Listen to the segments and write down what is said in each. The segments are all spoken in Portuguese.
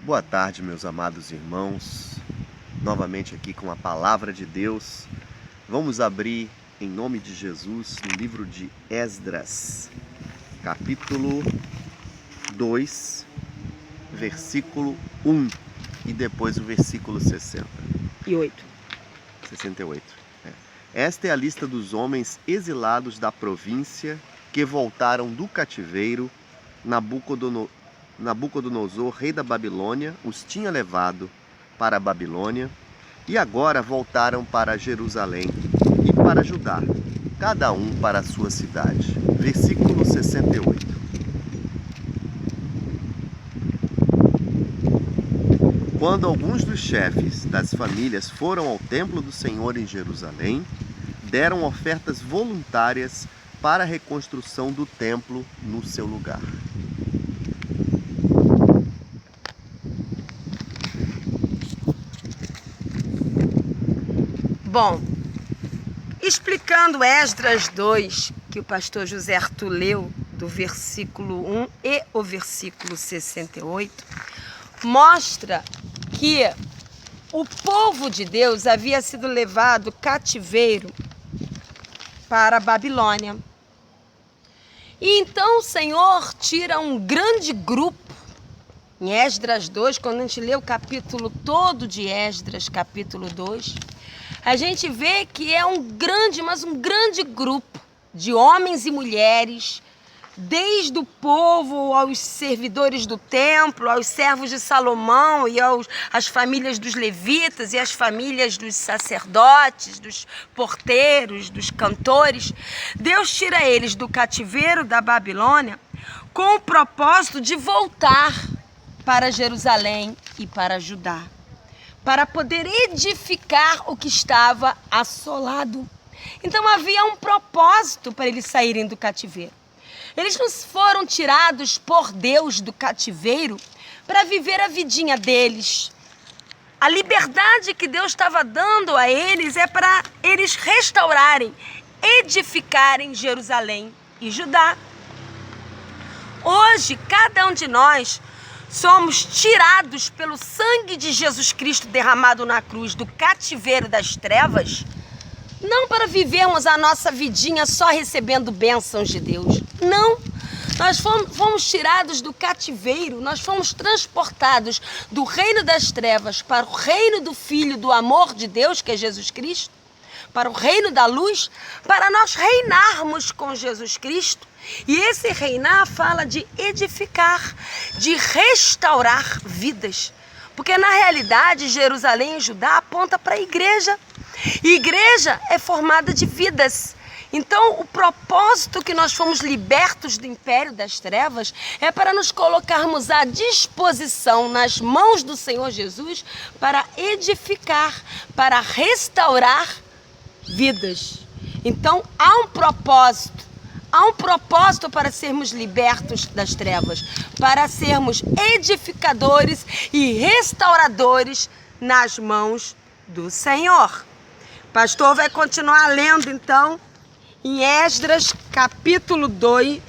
Boa tarde, meus amados irmãos, novamente aqui com a Palavra de Deus. Vamos abrir, em nome de Jesus, no livro de Esdras, capítulo 2, versículo 1 e depois o versículo 68. Esta é a lista dos homens exilados da província que voltaram do cativeiro. Nabucodonosor, rei da Babilônia, os tinha levado para a Babilônia e agora voltaram para Jerusalém e para Judá, cada um para a sua cidade. Versículo 68. Quando alguns dos chefes das famílias foram ao templo do Senhor em Jerusalém, deram ofertas voluntárias para a reconstrução do templo no seu lugar. Bom, explicando Esdras 2, que o pastor José Arthur leu, do versículo 1 e o versículo 68, mostra que o povo de Deus havia sido levado cativeiro para a Babilônia. E então o Senhor tira um grande grupo. Em Esdras 2, quando a gente lê o capítulo todo de Esdras, capítulo 2, a gente vê que é um grande grupo de homens e mulheres, desde o povo aos servidores do templo, aos servos de Salomão e às famílias dos levitas e às famílias dos sacerdotes, dos porteiros, dos cantores. Deus tira eles do cativeiro da Babilônia com o propósito de voltar para Jerusalém e para Judá, para poder edificar o que estava assolado. Então havia um propósito para eles saírem do cativeiro. Eles não foram tirados por Deus do cativeiro para viver a vidinha deles. A liberdade que Deus estava dando a eles é para eles restaurarem, edificarem Jerusalém e Judá. Hoje, cada um de nós somos tirados pelo sangue de Jesus Cristo derramado na cruz do cativeiro das trevas, não para vivermos a nossa vidinha só recebendo bênçãos de Deus. Não, nós fomos tirados do cativeiro, nós fomos transportados do reino das trevas para o reino do Filho do amor de Deus, que é Jesus Cristo, para o reino da luz, para nós reinarmos com Jesus Cristo. E esse reinar fala de edificar, de restaurar vidas. Porque na realidade Jerusalém e Judá aponta para a igreja. E igreja é formada de vidas. Então o propósito que nós fomos libertos do império das trevas é para nos colocarmos à disposição nas mãos do Senhor Jesus para edificar, para restaurar vidas. Então há um propósito para sermos libertos das trevas, para sermos edificadores e restauradores nas mãos do Senhor. O pastor vai continuar lendo então em Esdras capítulo 2,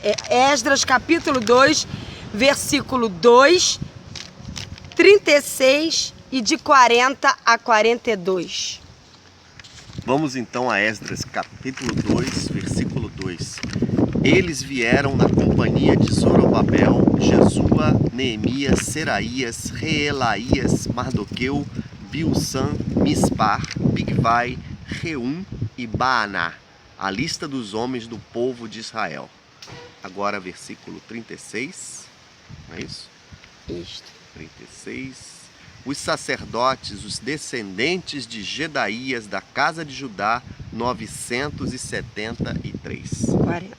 versículo 2, 36 e de 40 a 42. Vamos então a Esdras capítulo 2, versículo 2. Eles vieram na companhia de Zorobabel, Jesua, Neemias, Seraías, Reelaías, Mardoqueu, Bilsan, Mispar, Bigvai, Reum e Baaná, a lista dos homens do povo de Israel. Agora versículo 36, não é isso? Isto. 36. Os sacerdotes, os descendentes de Gedaías da casa de Judá, 973. 40.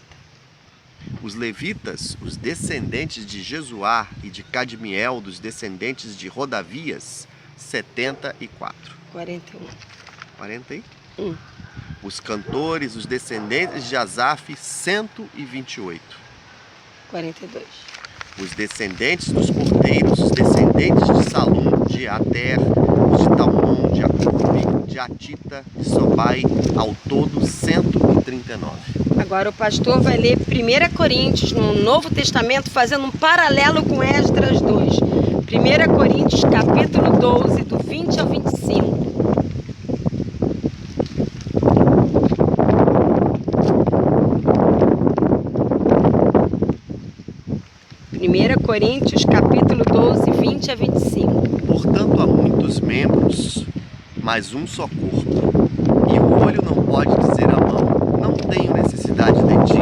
Os levitas, os descendentes de Jesuá e de Cadmiel, dos descendentes de Rodavias, 74. 41. 41. Os cantores, os descendentes de Asaf, 128. 42. Os descendentes dos porteiros, os descendentes de Salum, de Ater, os de Talmon, de Acube, de Atita, de Sobai, ao todo 139. Agora o pastor vai ler 1 Coríntios no Novo Testamento, fazendo um paralelo com Esdras 2. 1 1 Coríntios capítulo 12, do 20 ao 25. Coríntios capítulo 12, 20 a 25. Portanto, há muitos membros, mas um só corpo. E o olho não pode dizer à mão, não tenho necessidade de ti,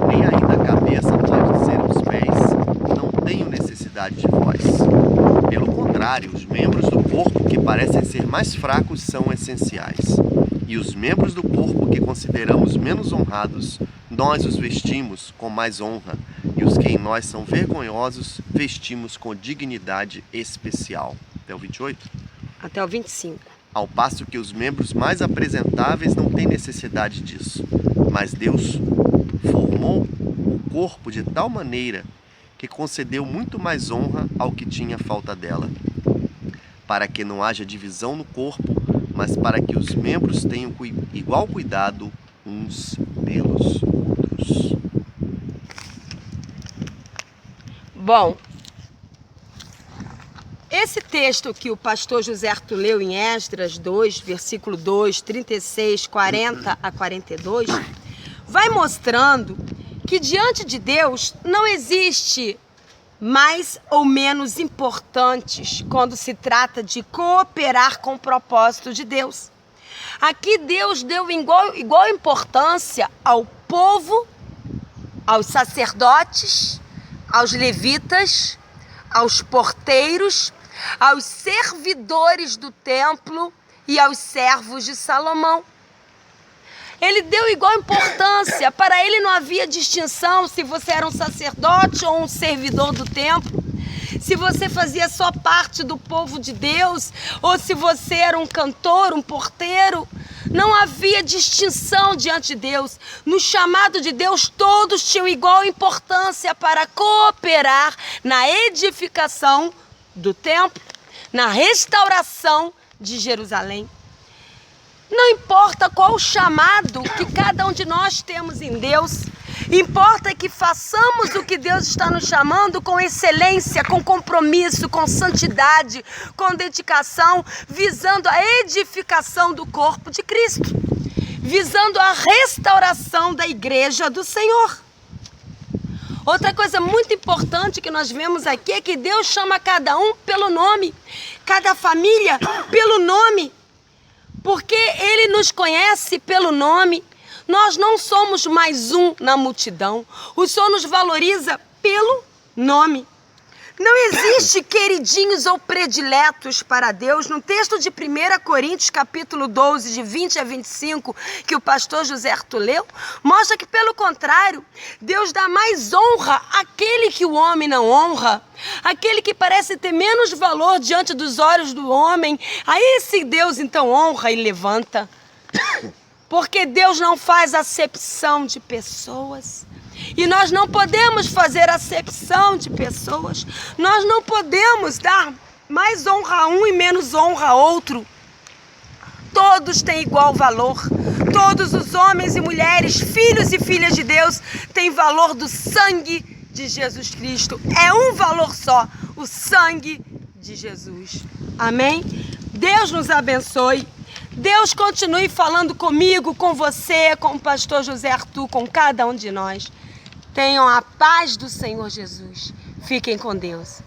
nem ainda a cabeça pode dizer aos pés, não tenho necessidade de vós. Pelo contrário, os membros do corpo que parecem ser mais fracos são essenciais. E os membros do corpo que consideramos menos honrados, nós os vestimos com mais honra, e os que em nós são vergonhosos, vestimos com dignidade especial. Até o 28? Até o 25. Ao passo que os membros mais apresentáveis não têm necessidade disso. Mas Deus formou o corpo de tal maneira que concedeu muito mais honra ao que tinha falta dela, para que não haja divisão no corpo, mas para que os membros tenham igual cuidado uns pelos outros. Bom, esse texto que o pastor José Arthur leu em Esdras 2, versículo 2, 36, 40 a 42, vai mostrando que diante de Deus não existe mais ou menos importantes quando se trata de cooperar com o propósito de Deus. Aqui Deus deu igual importância ao povo, aos sacerdotes, aos levitas, aos porteiros, aos servidores do templo e aos servos de Salomão. Ele deu igual importância. Para ele não havia distinção se você era um sacerdote ou um servidor do templo, se você fazia só parte do povo de Deus ou se você era um cantor, um porteiro. Não havia distinção diante de Deus. No chamado de Deus, todos tinham igual importância para cooperar na edificação do templo, na restauração de Jerusalém. Não importa qual o chamado que cada um de nós temos em Deus, importa que façamos o que Deus está nos chamando com excelência, com compromisso, com santidade, com dedicação, visando a edificação do corpo de Cristo, visando a restauração da igreja do Senhor. Outra coisa muito importante que nós vemos aqui é que Deus chama cada um pelo nome, cada família pelo nome, porque Ele nos conhece pelo nome. Nós não somos mais um na multidão. O Senhor nos valoriza pelo nome. Não existe queridinhos ou prediletos para Deus. No texto de 1 Coríntios, capítulo 12, de 20 a 25, que o pastor José Arthur leu, mostra que, pelo contrário, Deus dá mais honra àquele que o homem não honra, aquele que parece ter menos valor diante dos olhos do homem. A esse Deus, então, honra e levanta. Porque Deus não faz acepção de pessoas. E nós não podemos fazer acepção de pessoas. Nós não podemos dar mais honra a um e menos honra a outro. Todos têm igual valor. Todos os homens e mulheres, filhos e filhas de Deus, têm valor do sangue de Jesus Cristo. É um valor só, o sangue de Jesus. Amém? Deus nos abençoe. Deus continue falando comigo, com você, com o pastor José Arthur, com cada um de nós. Tenham a paz do Senhor Jesus. Fiquem com Deus.